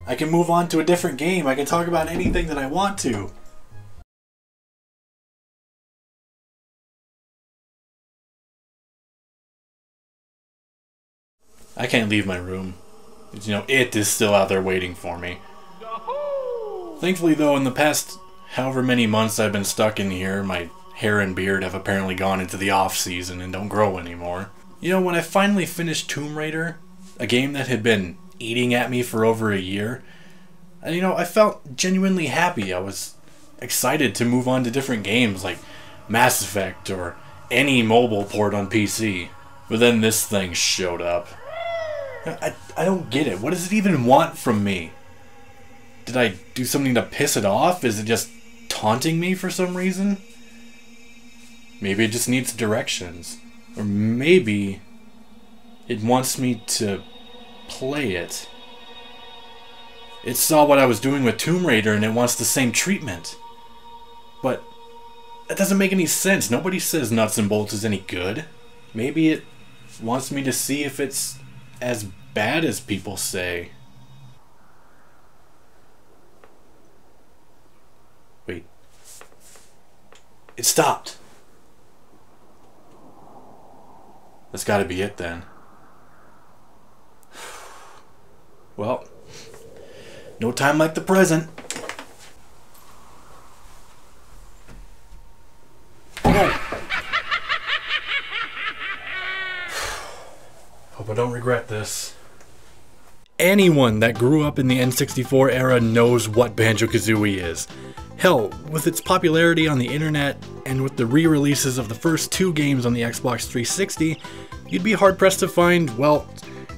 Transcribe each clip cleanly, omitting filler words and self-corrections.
I can move on to a different game. I can talk about anything that I want to. I can't leave my room. You know, it is still out there waiting for me. Thankfully though, in the past however many months I've been stuck in here, my hair and beard have apparently gone into the off season and don't grow anymore. You know, when I finally finished Tomb Raider, a game that had been eating at me for over a year, and you know, I felt genuinely happy. I was excited to move on to different games like Mass Effect or any mobile port on PC. But then this thing showed up. I don't get it. What does it even want from me? Did I do something to piss it off? Is it just taunting me for some reason? Maybe it just needs directions. Or maybe it wants me to play it. It saw what I was doing with Tomb Raider and it wants the same treatment. But that doesn't make any sense. Nobody says Nuts and Bolts is any good. Maybe it wants me to see if it's as bad as people say. Wait. It stopped. That's gotta be it then. Well, no time like the present. Hope I don't regret this. Anyone that grew up in the N64 era knows what Banjo-Kazooie is. Hell, with its popularity on the internet, and with the re-releases of the first two games on the Xbox 360, you'd be hard-pressed to find, well,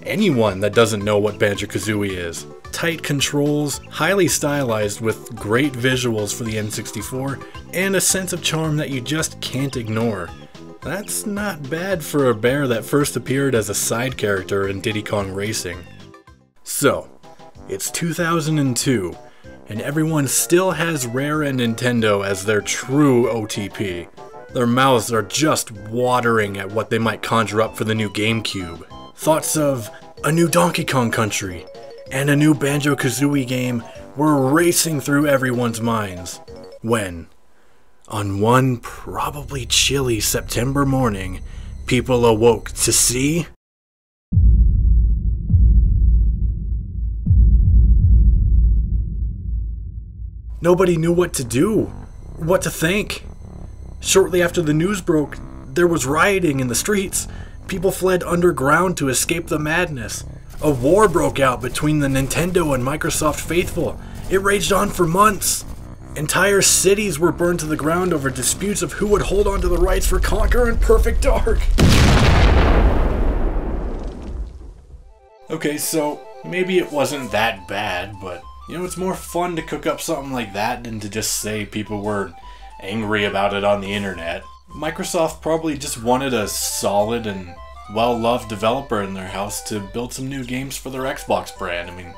anyone that doesn't know what Banjo-Kazooie is. Tight controls, highly stylized with great visuals for the N64, and a sense of charm that you just can't ignore. That's not bad for a bear that first appeared as a side character in Diddy Kong Racing. So, it's 2002, and everyone still has Rare and Nintendo as their true OTP. Their mouths are just watering at what they might conjure up for the new GameCube. Thoughts of a new Donkey Kong Country and a new Banjo-Kazooie game were racing through everyone's minds. When, on one probably chilly September morning, people awoke to see... Nobody knew what to do, what to think. Shortly after the news broke, there was rioting in the streets. People fled underground to escape the madness. A war broke out between the Nintendo and Microsoft faithful. It raged on for months. Entire cities were burned to the ground over disputes of who would hold on to the rights for Conquer and Perfect Dark. Okay, so maybe it wasn't that bad, but you know, it's more fun to cook up something like that than to just say people were angry about it on the internet. Microsoft probably just wanted a solid and well-loved developer in their house to build some new games for their Xbox brand. I mean,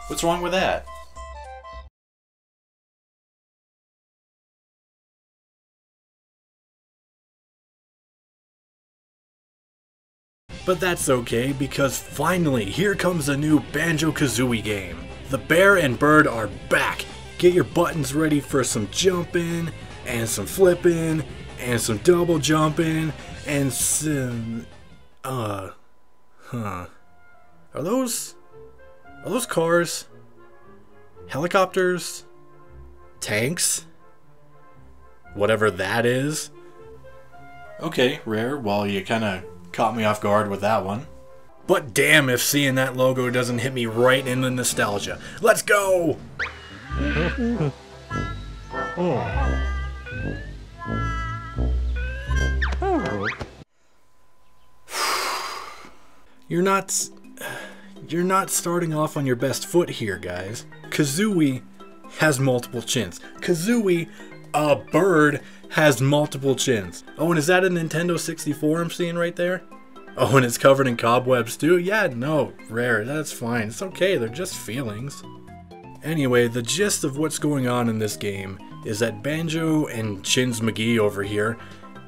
what's wrong with that? But that's okay, because finally, here comes a new Banjo-Kazooie game. The bear and bird are back. Get your buttons ready for some jumping, and some flipping, and some double jumping, and some... Are those cars? Helicopters? Tanks? Whatever that is? Okay, Rare, well, you kinda caught me off guard with that one. But damn if seeing that logo doesn't hit me right in the nostalgia. Let's go! You're not starting off on your best foot here, guys. Kazooie has multiple chins. Kazooie, a bird, has multiple chins. Oh, and is that a Nintendo 64 I'm seeing right there? Oh, and it's covered in cobwebs too? Yeah, no, Rare, that's fine. It's okay, they're just feelings. Anyway, the gist of what's going on in this game is that Banjo and Chins McGee over here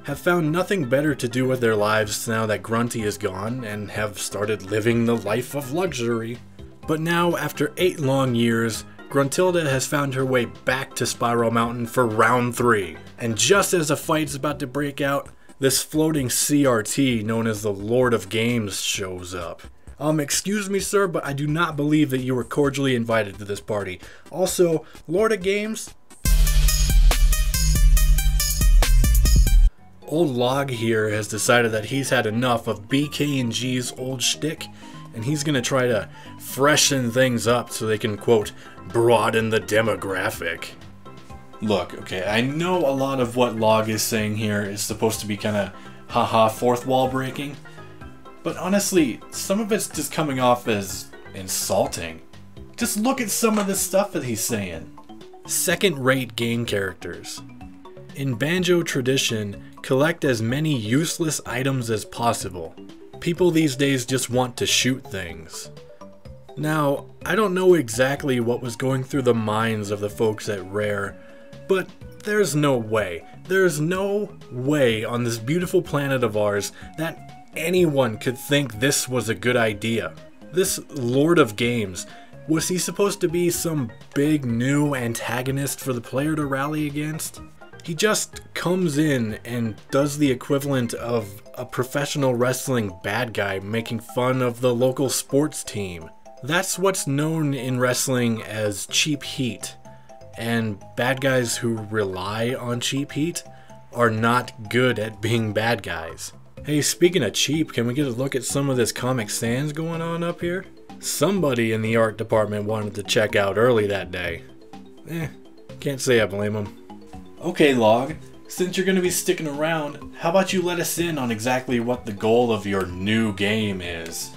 have found nothing better to do with their lives now that Grunty is gone and have started living the life of luxury. But now, after 8 long years, Gruntilda has found her way back to Spiral Mountain for round 3. And just as the fight's about to break out, this floating CRT known as the Lord of Games shows up. Excuse me sir, but I do not believe that you were cordially invited to this party. Also, Lord of Games? Old Log here has decided that he's had enough of BK&G's old shtick, and he's gonna try to freshen things up so they can, quote, broaden the demographic. Look, okay, I know a lot of what Log is saying here is supposed to be kinda haha fourth wall breaking, but honestly, some of it's just coming off as insulting. Just look at some of the stuff that he's saying. Second-rate game characters. In Banjo tradition, collect as many useless items as possible. People these days just want to shoot things. Now, I don't know exactly what was going through the minds of the folks at Rare, but there's no way on this beautiful planet of ours that anyone could think this was a good idea. This Lord of Games, was he supposed to be some big new antagonist for the player to rally against? He just comes in and does the equivalent of a professional wrestling bad guy making fun of the local sports team. That's what's known in wrestling as cheap heat. And bad guys who rely on cheap heat are not good at being bad guys. Hey, speaking of cheap, can we get a look at some of this Comic Sans going on up here? Somebody in the art department wanted to check out early that day. Can't say I blame them. Okay, Log, since you're going to be sticking around, how about you let us in on exactly what the goal of your new game is?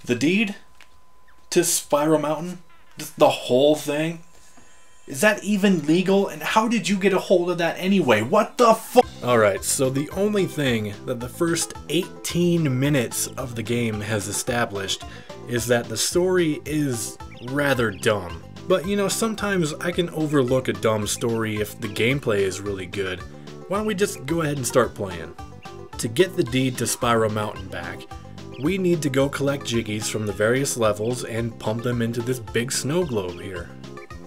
The deed? To Spiral Mountain? Just the whole thing? Is that even legal? And how did you get a hold of that anyway? What the fuck? Alright, so the only thing that the first 18 minutes of the game has established is that the story is rather dumb. But you know, sometimes I can overlook a dumb story if the gameplay is really good. Why don't we just go ahead and start playing? To get the deed to Spiral Mountain back, we need to go collect Jiggies from the various levels and pump them into this big snow globe here.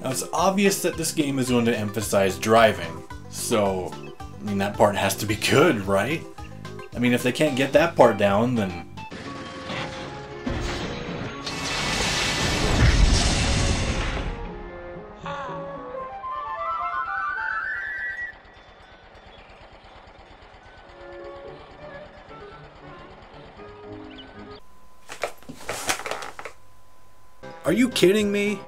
Now it's obvious that this game is going to emphasize driving, so I mean that part has to be good, right? I mean if they can't get that part down, then... Are you kidding me?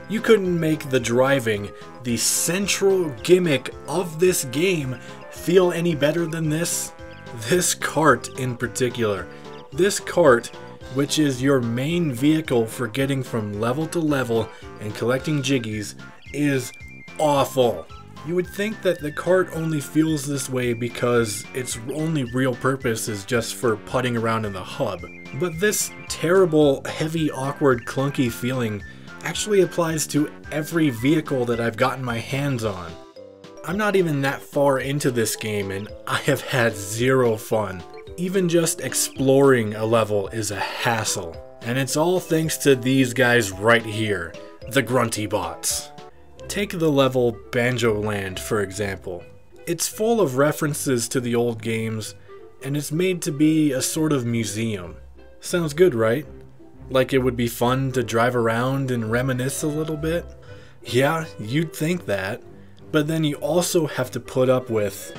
You couldn't make the driving, the central gimmick of this game, feel any better than this? This cart in particular. This cart, which is your main vehicle for getting from level to level and collecting Jiggies, is awful. You would think that the cart only feels this way because its only real purpose is just for putting around in the hub. But this terrible, heavy, awkward, clunky feeling actually applies to every vehicle that I've gotten my hands on. I'm not even that far into this game and I have had zero fun. Even just exploring a level is a hassle. And it's all thanks to these guys right here, the Grunty bots. Take the level Banjo Land, for example. It's full of references to the old games, and it's made to be a sort of museum. Sounds good, right? Like it would be fun to drive around and reminisce a little bit? Yeah, you'd think that, but then you also have to put up with...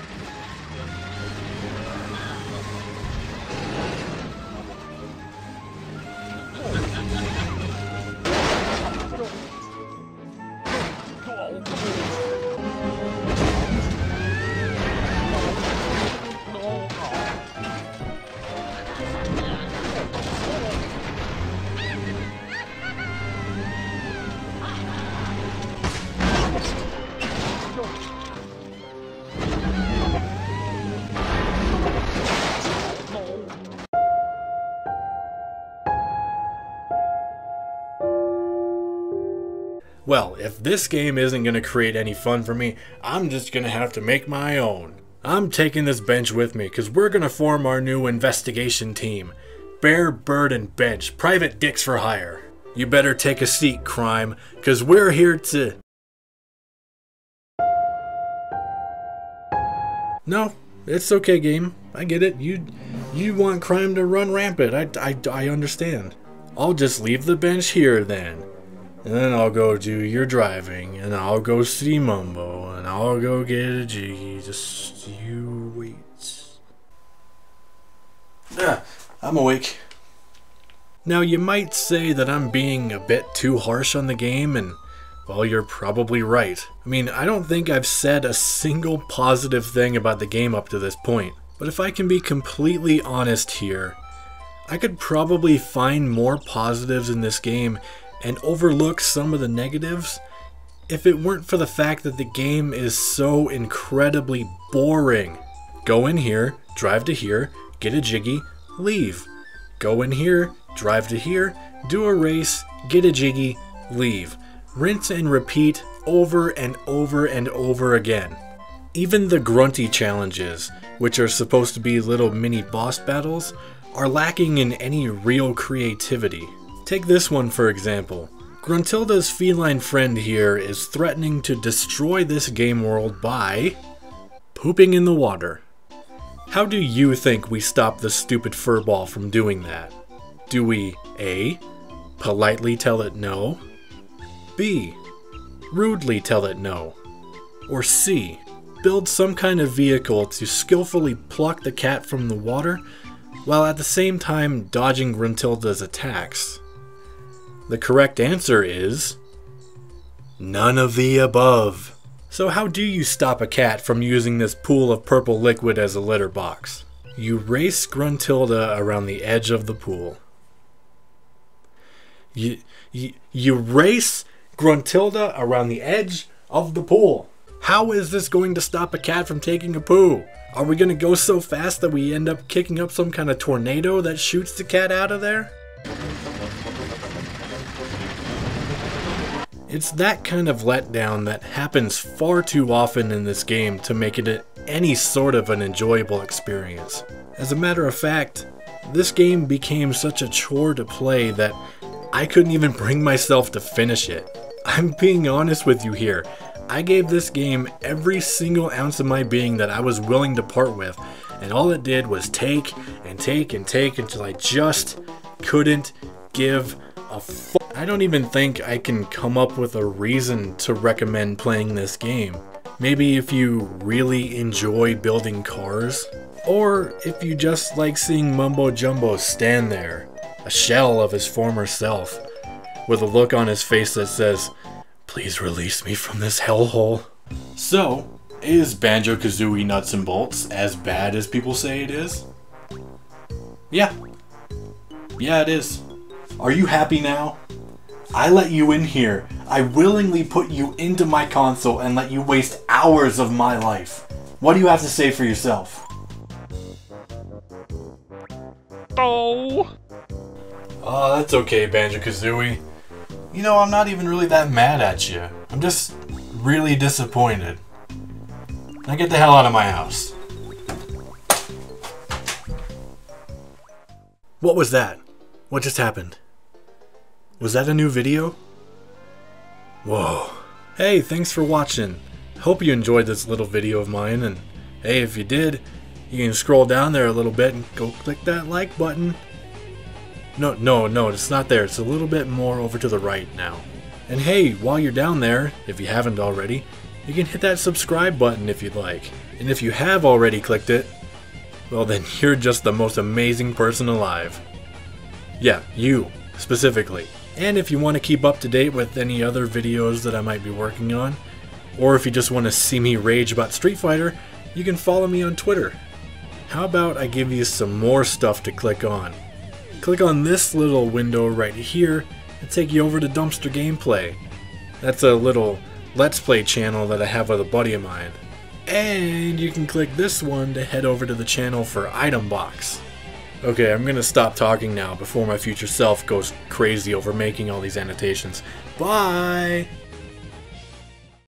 Well, if this game isn't going to create any fun for me, I'm just going to have to make my own. I'm taking this bench with me because we're going to form our new investigation team. Bear, Bird, and Bench. Private dicks for hire. You better take a seat, crime, because we're here to... No, it's okay, game. I get it. You want crime to run rampant. I understand. I'll just leave the bench here then. And then I'll go do your driving. And I'll go see Mumbo. And I'll go get a jiggy. Just you wait. I'm awake. Now you might say that I'm being a bit too harsh on the game, and well, you're probably right. I mean, I don't think I've said a single positive thing about the game up to this point. But if I can be completely honest here, I could probably find more positives in this game and overlook some of the negatives if it weren't for the fact that the game is so incredibly boring. Go in here, drive to here, get a jiggy, leave. Go in here, drive to here, do a race, get a jiggy, leave. Rinse and repeat over and over and over again. Even the grunty challenges, which are supposed to be little mini boss battles, are lacking in any real creativity. Take this one for example. Gruntilda's feline friend here is threatening to destroy this game world by pooping in the water. How do you think we stop the stupid furball from doing that? Do we A. politely tell it no? B. rudely tell it no? Or C. build some kind of vehicle to skillfully pluck the cat from the water while at the same time dodging Gruntilda's attacks? The correct answer is none of the above. So how do you stop a cat from using this pool of purple liquid as a litter box? You race Gruntilda around the edge of the pool. You race Gruntilda around the edge of the pool. How is this going to stop a cat from taking a poo? Are we going to go so fast that we end up kicking up some kind of tornado that shoots the cat out of there? It's that kind of letdown that happens far too often in this game to make it any sort of an enjoyable experience. As a matter of fact, this game became such a chore to play that I couldn't even bring myself to finish it. I'm being honest with you here. I gave this game every single ounce of my being that I was willing to part with, and all it did was take and take and take until I just couldn't give a fuck. I don't even think I can come up with a reason to recommend playing this game. Maybe if you really enjoy building cars, or if you just like seeing Mumbo Jumbo stand there, a shell of his former self, with a look on his face that says, "Please release me from this hellhole." So, is Banjo-Kazooie Nuts and Bolts as bad as people say it is? Yeah. Yeah, it is. Are you happy now? I let you in here. I willingly put you into my console and let you waste hours of my life. What do you have to say for yourself? Oh, that's okay, Banjo-Kazooie. You know, I'm not even really that mad at you. I'm just really disappointed. Now get the hell out of my house. What was that? What just happened? Was that a new video? Whoa. Hey, thanks for watching. Hope you enjoyed this little video of mine, and hey, if you did, you can scroll down there a little bit and go click that like button. No, it's not there. It's a little bit more over to the right now. And hey, while you're down there, if you haven't already, you can hit that subscribe button if you'd like. And if you have already clicked it, well then you're just the most amazing person alive. Yeah, you, specifically. And if you want to keep up to date with any other videos that I might be working on, or if you just want to see me rage about Street Fighter, you can follow me on Twitter. How about I give you some more stuff to click on? Click on this little window right here and take you over to Dumpster Gameplay. That's a little Let's Play channel that I have with a buddy of mine. And you can click this one to head over to the channel for Item Box. Okay, I'm gonna stop talking now before my future self goes crazy over making all these annotations. Bye!